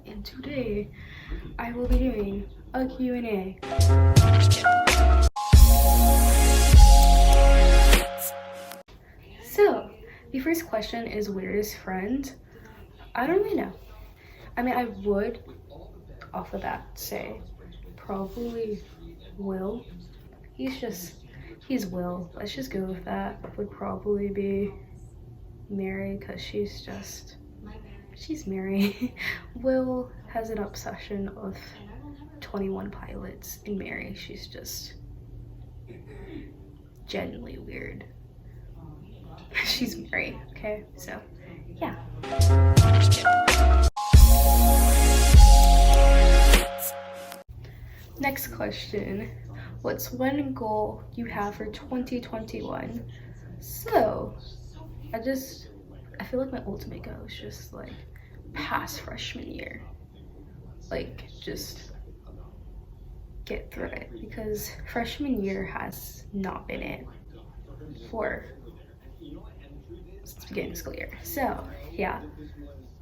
and today I will be doing a Q&A. So, the first question is weirdest friend. I don't really know. I mean, I would off the bat say probably Will. He's Will. Let's just go with that. Would probably be Mary because she's Mary. Will has an obsession with 21 Pilots, and Mary, she's just genuinely weird. She's Mary, okay? So, yeah. Next question. What's one goal you have for 2021? So, I feel like my ultimate goal is just like pass freshman year. Like, just get through it because freshman year has not been it for since the beginning of school year. So, yeah.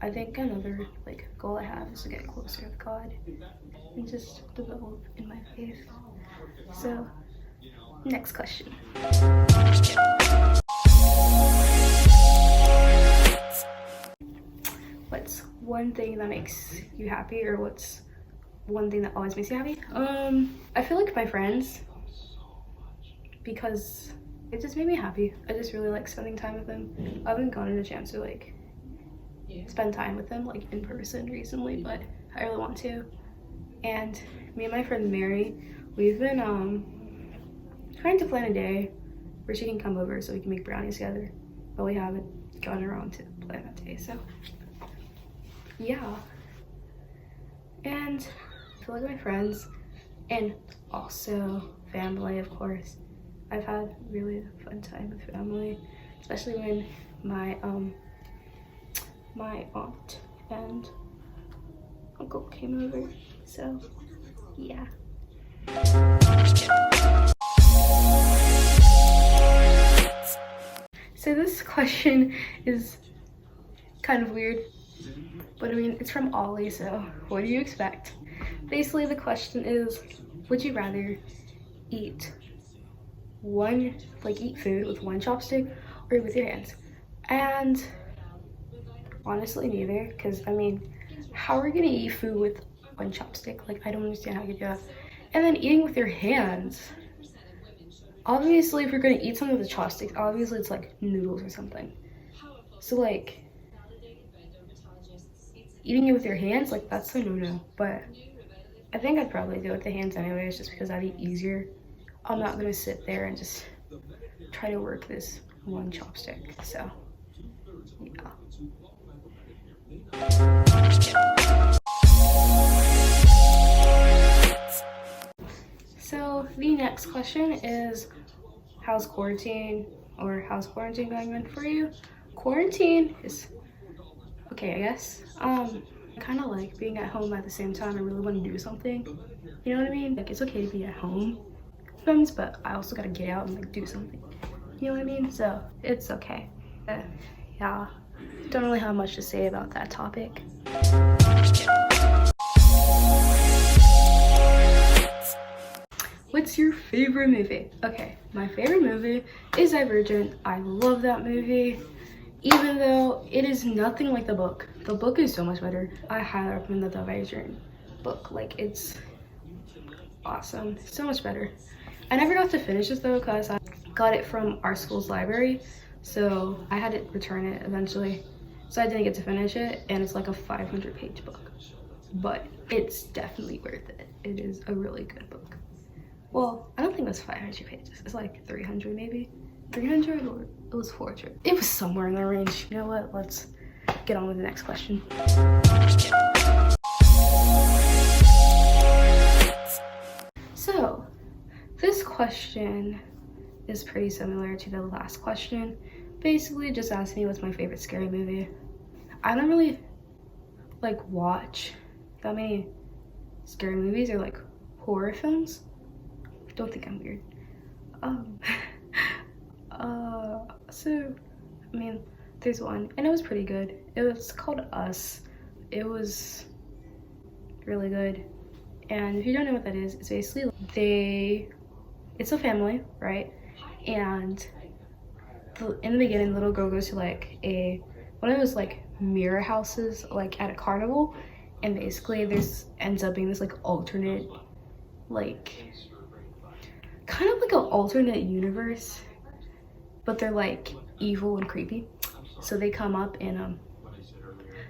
I think another like goal I have is to get closer with God and just develop in my faith. So, next question. What's one thing that makes you happy, or what's one thing that always makes you happy? I feel like my friends, because it just made me happy. I just really like spending time with them. I haven't gotten a chance to like spend time with them like in person recently, but I really want to. And me and my friend Mary, we've been trying to plan a day where she can come over so we can make brownies together, but we haven't gotten around to plan that day. So yeah, and I feel like my friends and also family, of course. I've had really fun time with family, especially when my aunt and uncle came over. So yeah. So this question is kind of weird, but I mean, it's from Ollie, so what do you expect? Basically, the question is, would you rather eat food with one chopstick or with your hands? And honestly, neither, because I mean, how are you gonna eat food with one chopstick? Like, I don't understand how you do that. And then eating with your hands. Obviously, if you're gonna eat something with a chopstick, obviously it's like noodles or something. So like, eating it with your hands, like that's a no-no. But I think I'd probably do it with the hands anyways, just because that'd be easier. I'm not gonna sit there and just try to work this one chopstick. So yeah. So the next question is, how's quarantine going for you? Quarantine is okay, I guess. I kind of like being at home at the same time. I really want to do something. You know what I mean? Like, it's okay to be at home, friends, but I also gotta get out and like do something. You know what I mean? So it's okay. Yeah, don't really have much to say about that topic. What's your favorite movie? Okay, my favorite movie is Divergent. I love that movie, even though it is nothing like the book. The book is so much better. I highly recommend the Divergent book. Like, it's awesome, so much better. I never got to finish it though because I got it from our school's library, so I had to return it eventually, so I didn't get to finish it, and it's like a 500-page book, but it's definitely worth it. It is a really good book. Well, I don't think it was 500 pages. It's like 300 maybe. 300, or it was 400. It was somewhere in the range. You know what? Let's get on with the next question. So, this question is pretty similar to the last question. Basically, just ask me what's my favorite scary movie. I don't really like watch that many scary movies or like horror films. Don't think I'm weird. So I mean, there's one, and it was pretty good. It was called Us. It was really good. And if you don't know what that is, it's basically it's a family, right? And in the beginning, the little girl goes to like one of those like mirror houses like at a carnival, and basically there's ends up being this like alternate, like kind of like an alternate universe, but they're like evil and creepy. So they come up and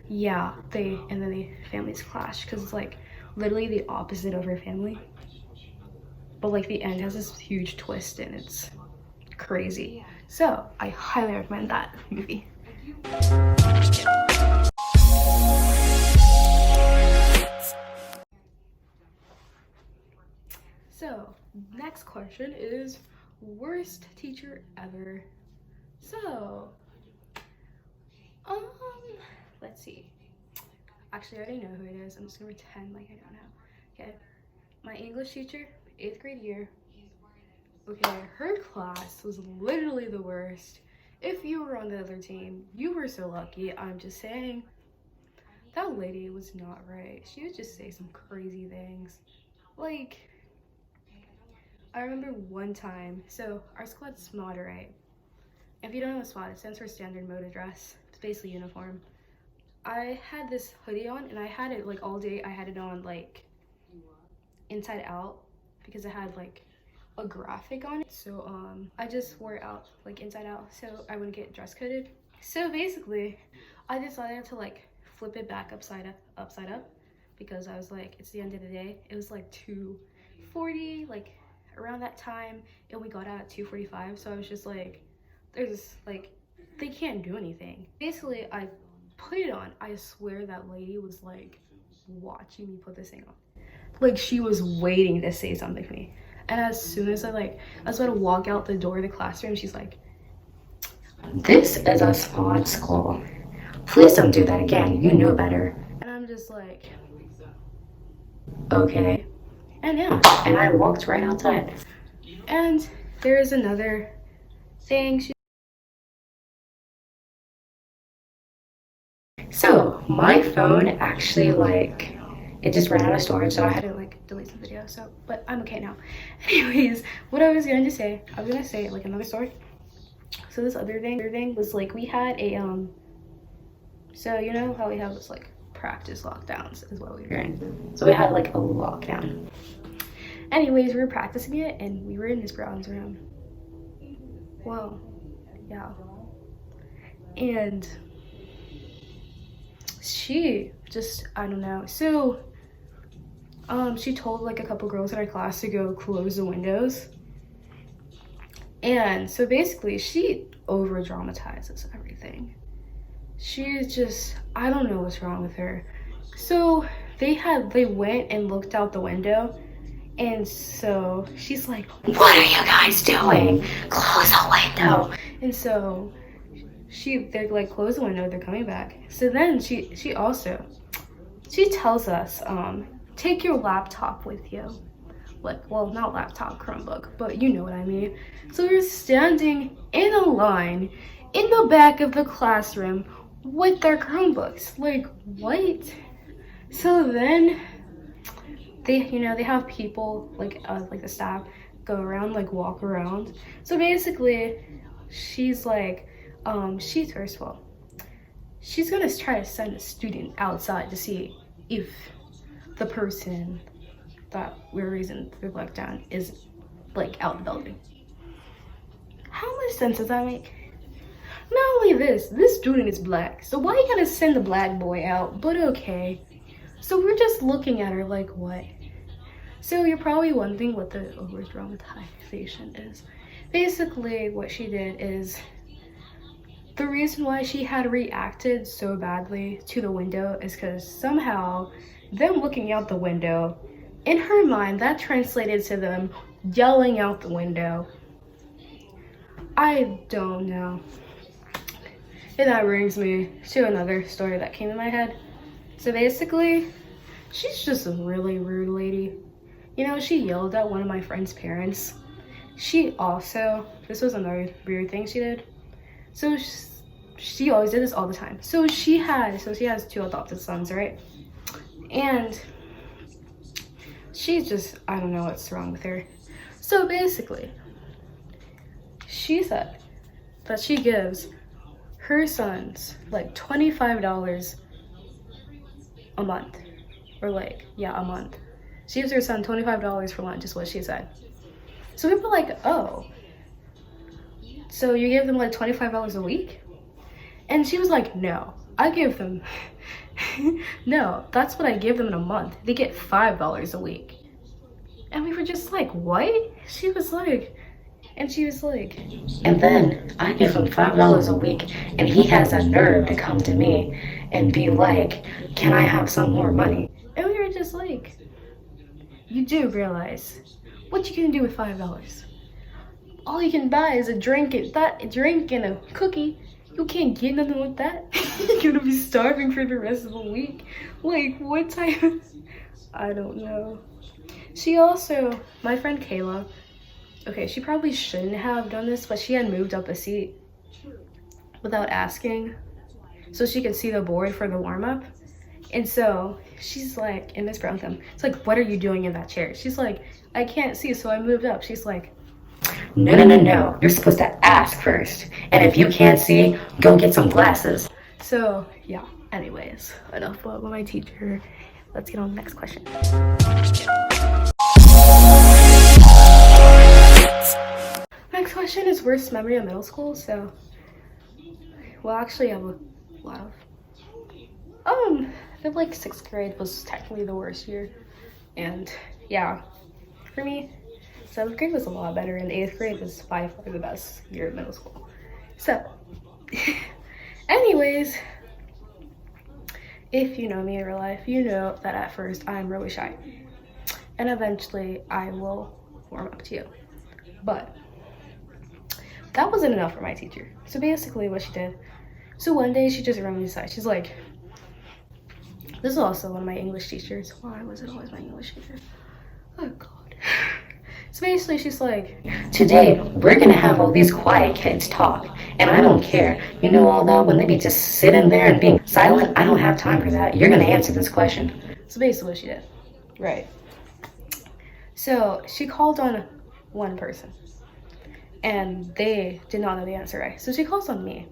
yeah, and then the families clash because it's like literally the opposite of her family. But like the end has this huge twist and it's crazy. So I highly recommend that movie. So next question is worst teacher ever. So let's see. Actually, I already know who it is. I'm just gonna pretend like I don't know. Okay, my English teacher, 8th grade year. Okay, her class was literally the worst. If you were on the other team, you were so lucky. I'm just saying, that lady was not right. She would just say some crazy things. Like, I remember one time, so our squad's SMOD, right? If you don't know what SWAT, it stands for Standard Mode Address. It's basically uniform. I had this hoodie on and I had it like all day. I had it on like inside out because it had like a graphic on it. So I just wore it out like inside out so I wouldn't get dress coded. So basically I decided to like flip it back upside up because I was like, it's the end of the day. It was like 2:40, like around that time, and we got out at 2:45. So I was just like, there's like, they can't do anything. Basically I put it on. I swear that lady was like watching me put this thing on. Like she was waiting to say something to me. And as soon as I was about to walk out the door of the classroom, she's like, "This is a SWAT school. Please don't do that again. You know better." And I'm just like, okay. And yeah, and I walked right outside. And there is another thing. So my phone actually like, it just ran out of storage, so I had to like delete the video. So, but I'm okay now. Anyways, what I was going to say, like another story. So this other thing was like, we had a so you know how we have this like practice lockdowns is what we were in. So we had like a lockdown. Anyways, we were practicing it and we were in Miss Brown's room. Well, yeah. And she just, I don't know. So she told like a couple girls in our class to go close the windows. And so basically she over dramatizes everything. She's just, I don't know what's wrong with her. So they went and looked out the window, and so she's like, "What are you guys doing? Close the window." And so they're like, "Close the window, they're coming back." So then she tells us, take your laptop with you. Like, well, not laptop, Chromebook, but you know what I mean. So we're standing in a line in the back of the classroom with their Chromebooks. Like, what? So then they have people like the staff go around, like walk around. So basically she's like, she's gonna try to send a student outside to see if the person that we're raising the lockdown is like out in the building. How much sense does that make? Not only this student is black, so why you gotta send the black boy out? But okay. So we're just looking at her like, what? So you're probably wondering what the over dramatization is. Basically what she did is, the reason why she had reacted so badly to the window is because somehow them looking out the window, in her mind, that translated to them yelling out the window. I don't know. And that brings me to another story that came in my head. So basically, she's just a really rude lady. You know, she yelled at one of my friend's parents. She also, this was another weird thing she did. So she always did this all the time. So she has 2 adopted sons, right? And she's just, I don't know what's wrong with her. So basically, she said that she gives her sons like $25 a month, or like, yeah, a month. She gives her son $25 for lunch is what she said. So we were like, oh, so you give them like $25 a week? And she was like, no, I give them no, that's what I give them in a month. They get $5 a week. And we were just like, what? She was like, and then I give him $5 a week, and he has a nerve to come to me and be like, can I have some more money? And we were just like, you do realize what you can do with $5. All you can buy is a drink and a cookie. You can't get nothing with that. You're gonna be starving for the rest of the week. Like, what type of... I don't know. She also, my friend Kayla, okay, she probably shouldn't have done this, but she had moved up a seat without asking so she could see the board for the warm-up. And so she's like, in Miss Browntham, it's like, what are you doing in that chair? She's like, I can't see, so I moved up. She's like, no, you're supposed to ask first. And if you can't see, go get some glasses. So yeah, anyways, enough about my teacher. Let's get on the next question. Next question is worst memory of middle school. So, well, actually, I have a lot of. I feel like 6th grade was technically the worst year, and yeah, for me, 7th grade was a lot better, and 8th grade was by far the best year of middle school. So, anyways, if you know me in real life, you know that at first I'm really shy, and eventually I will warm up to you. But that wasn't enough for my teacher. So basically what she did, so one day she just ran me aside. She's like, this is also one of my English teachers. Why was it always my English teacher? Oh God. So basically she's like, today we're gonna have all these quiet kids talk, and I don't care. You know all that when they be just sitting there and being silent? I don't have time for that. You're gonna answer this question. So basically what she did, right? So she called on one person, and they did not know the answer right. So she calls on me.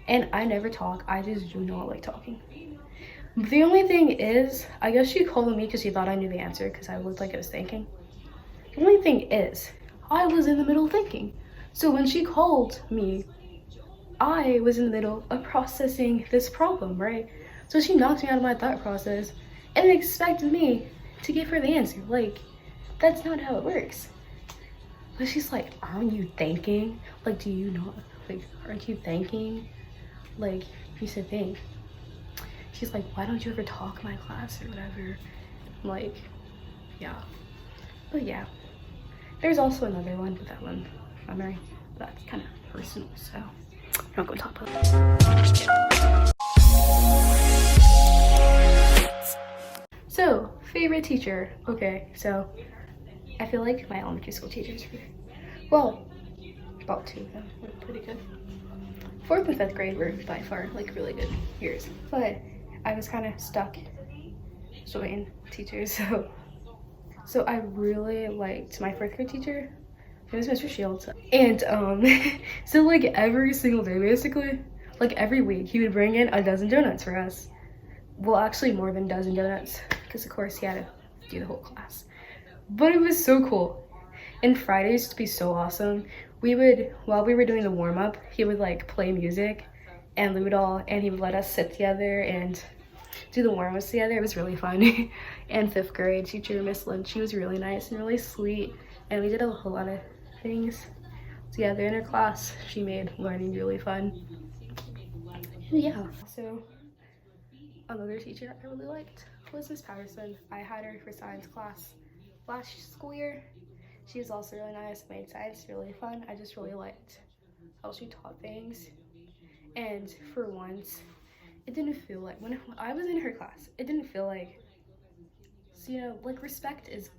And I never talk. I just do not like talking. The only thing is, I guess she called on me because she thought I knew the answer because I looked like I was thinking. The only thing is, I was in the middle of thinking. So when she called me, I was in the middle of processing this problem, right? So she knocked me out of my thought process and expected me to give her the answer. Like, that's not how it works. But she's like, aren't you thinking? Like, do you not, like, aren't you thinking? Like, you should think. She's like, why don't you ever talk in my class or whatever? Like, yeah. But yeah. There's also another one, but that one, memory, that's kind of personal, so I'm not going to talk about that. So, favorite teacher. Okay, so I feel like my elementary school teachers were, well, about 2 of them were pretty good. 4th and 5th grade were by far like really good years, but I was kind of stuck between teachers. So I really liked my 4th grade teacher. It was Mr. Shields, and so like every single day, basically, like every week, he would bring in a dozen donuts for us. Well, actually more than a dozen donuts, because of course he had to do the whole class. But it was so cool. And Fridays used to be so awesome. We would, while we were doing the warm-up, he would like play music and he would let us sit together and do the warm-ups together. It was really fun. And 5th grade teacher, Miss Lynn, she was really nice and really sweet, and we did a whole lot of things together in her class. She made learning really fun. And yeah, so another teacher I really liked was Miss Patterson. I had her for science class last school year. She was also really nice, made science really fun. I just really liked how she taught things. And for once, it didn't feel like, when I was in her class, it didn't feel like, so, you know, like respect is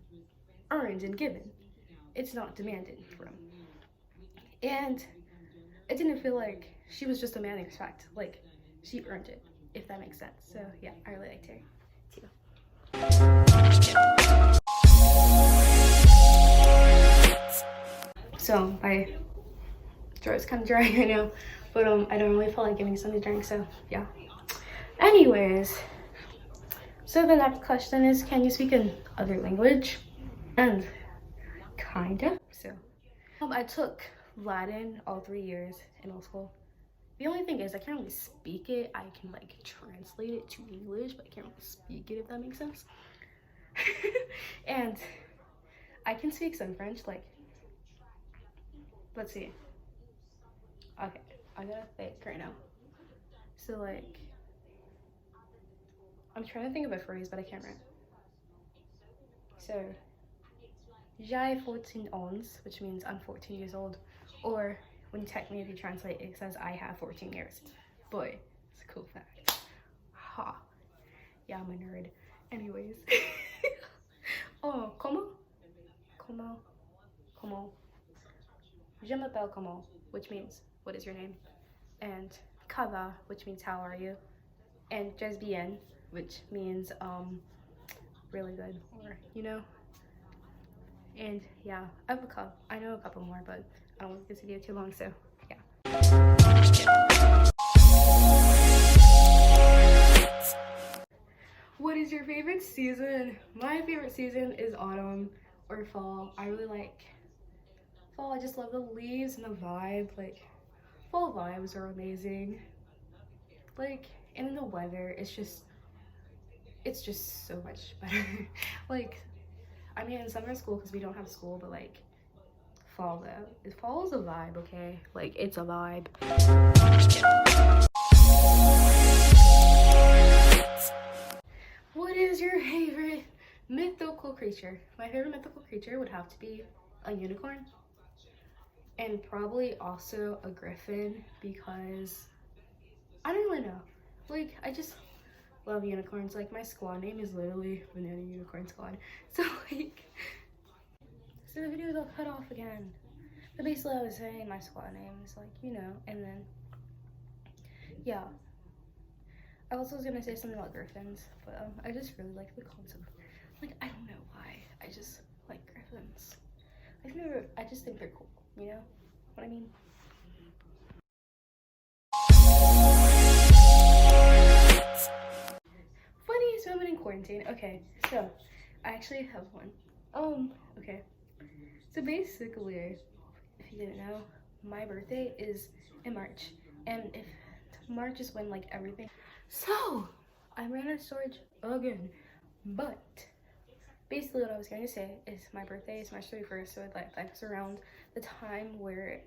earned and given. It's not demanded from. And it didn't feel like she was just demanding respect. Like, she earned it, if that makes sense. So yeah, I really liked her too. My throat's kind of dry right now, but I don't really feel like giving something to drink, so yeah. Anyways, so the next question is, can you speak another language? And kinda. So I took Latin all 3 years in middle school. The only thing is I can't really speak it. I can like translate it to English, but I can't really speak it, if that makes sense. And I can speak some French, like, let's see. Okay, I gotta think right now. So like, I'm trying to think of a phrase, but I can't remember. So, j'ai 14 ans, which means I'm 14 years old. Or when you technically translate, it says I have 14 years. Boy, it's a cool fact. Ha. Yeah, I'm a nerd. Anyways. Oh, comment? Comment? Comment? Je m'appelle comment, which means what is your name? And ça va, which means how are you? And just bien, which means really good, or you know. And yeah, I know a couple more, but I don't want this video too long, so yeah. What is your favorite season? My favorite season is autumn or fall. I really like fall. I just love the leaves and the vibe. Like, fall vibes are amazing. Like, and the weather, it's just so much better. Like, I mean, in summer school because we don't have school, but like fall though, fall is a vibe, okay? Like, it's a vibe. What is your favorite mythical creature? My favorite mythical creature would have to be a unicorn, and probably also a griffin, because I don't really know. Like, I just love unicorns. Like, my squad name is literally Banana Unicorn Squad. So like, so the video got cut off again. But basically I was saying my squad name is like, you know, and then yeah. I also was gonna say something about griffins, but I just really like the concept. Like, I don't know why. I just like griffins. I just think they're cool, you know what I mean? Funniest moment in quarantine. Okay, so I actually have one. Okay. So basically, if you didn't know, my birthday is in March, and if March is when like everything. So I ran out of storage again, but basically what I was going to say is my birthday is March 31st, so that's around the time where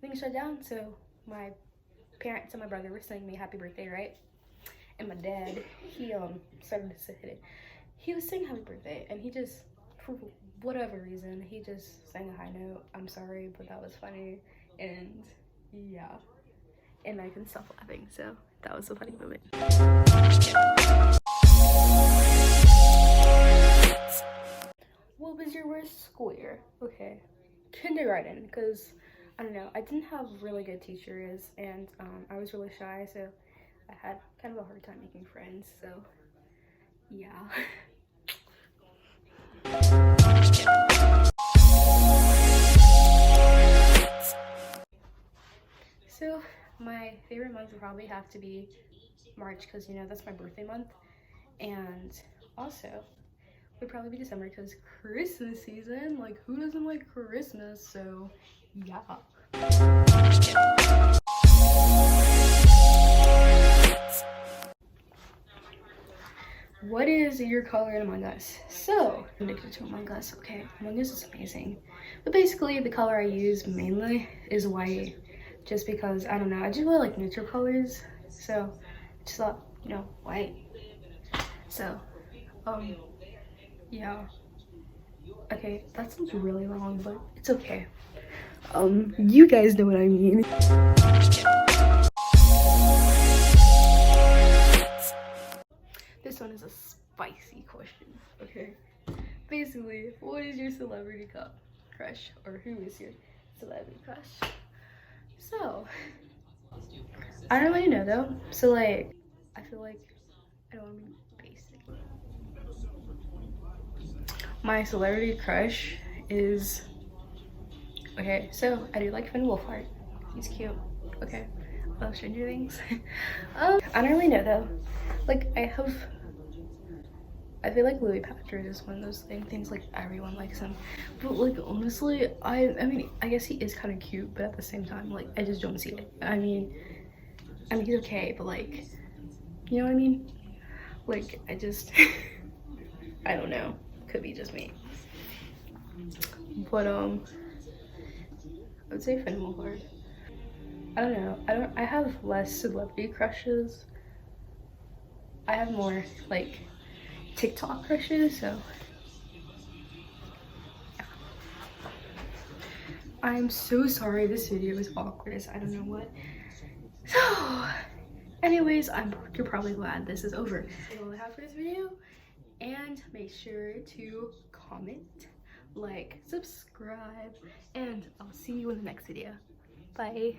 things shut down. So my parents and my brother were singing me happy birthday, right? And my dad, he started to say it. He was saying happy birthday, and he just, for whatever reason, he just sang a high note. I'm sorry, but that was funny, and yeah, and I couldn't stop laughing, so that was a funny moment. What was your worst school year? Okay, kindergarten, because I don't know, I didn't have really good teachers, and I was really shy, so I had kind of a hard time making friends, so yeah. So my favorite month would probably have to be March, because you know that's my birthday month, and also would probably be December because Christmas season. Like, who doesn't like Christmas? So yeah. What is your color in Among Us? So, I'm addicted to Among Us. Okay, Among Us is amazing. But basically, the color I use mainly is white. Just because, I don't know, I just really like neutral colors. So, I just thought, you know, white. So, yeah. Okay, that sounds really wrong, but it's okay. You guys know what I mean. This one is a spicy question, okay? Basically, what is your celebrity crush? Or who is your celebrity crush? So, I don't really know though. So like, I feel like I don't want to be basic. My celebrity crush is Okay, so I do like Finn Wolfhard. He's cute. Okay. I love Stranger Things. I don't really know though. Like I feel like Louis Patrick is one of those things like everyone likes him. But like honestly, I mean I guess he is kind of cute, but at the same time, like I just don't see it. I mean he's okay, but like, you know what I mean? Like I just I don't know. Could be just me. But I would say Finn Wolfhard. I don't know. I have less celebrity crushes. I have more like TikTok crushes, so yeah. I'm so sorry this video is awkward as I don't know what. So anyways, you're probably glad this is over. That's all I have for this video. And make sure to comment, like, subscribe, and I'll see you in the next video. Bye.